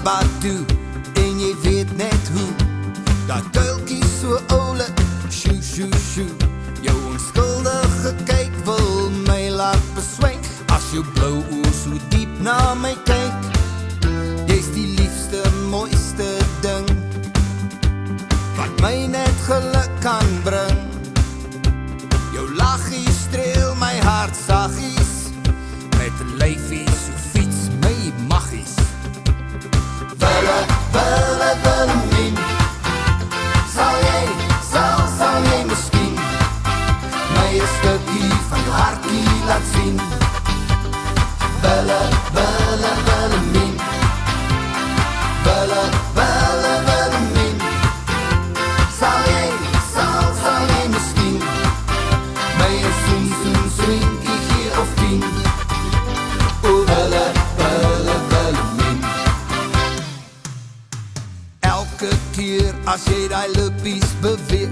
pad toe en jy weet net hoe. Dat kuiltjie so oulik, sjoe, sjoe, sjoe. Jou onskuldige kyk wil my laat beswyk. As jou blou oë so diep na my kyk, jy's die liefste, mooiste ding wat my net geluk kan bring. Jou lachie streel my hart saggies, met 'n lyfie so fiets my maggies. Wille, wille, Willemien, sal jy miskien my 'n stukkie van jou hartjie laat sien? Wille, wille, Willemien, wille, wille, Willemien, sal jy miskien my 'n swinkie gee of 10? O wille, wille, Willemien. Elke keer as jy die lippies beweeg,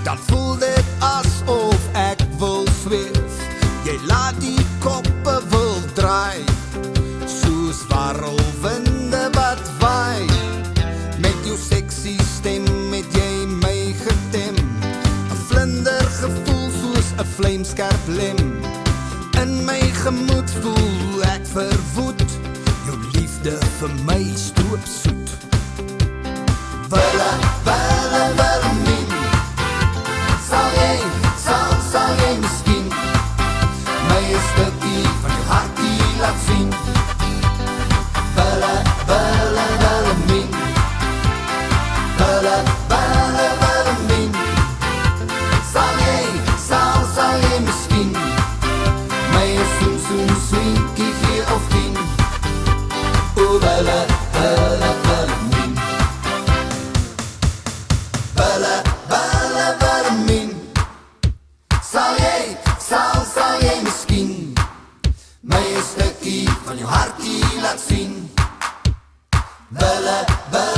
dan voel dit asof ek wil zweef. Jy laat die koppe wil draai, soos warrelwinde wat waai. Met jou sexy stem het jy my getem, 'n vlinder gevoel soos 'n vlamskerp lem. In my gemoed voel ek verwoed, jou liefde vir my stroopsoet. Wille, wille, Willemien, sal jy miskien my 'n stukkie van jou hartjie laat sien? Wille, wille, Willemien, wille, wille, Willemien, sal jy miskien my 'n swinkie gee of 10? O wille, wille, Willemien, wille, wille, Willemien, sal jy miskien my 'n stukkie van jou hartjie laat sien? Wille, wille,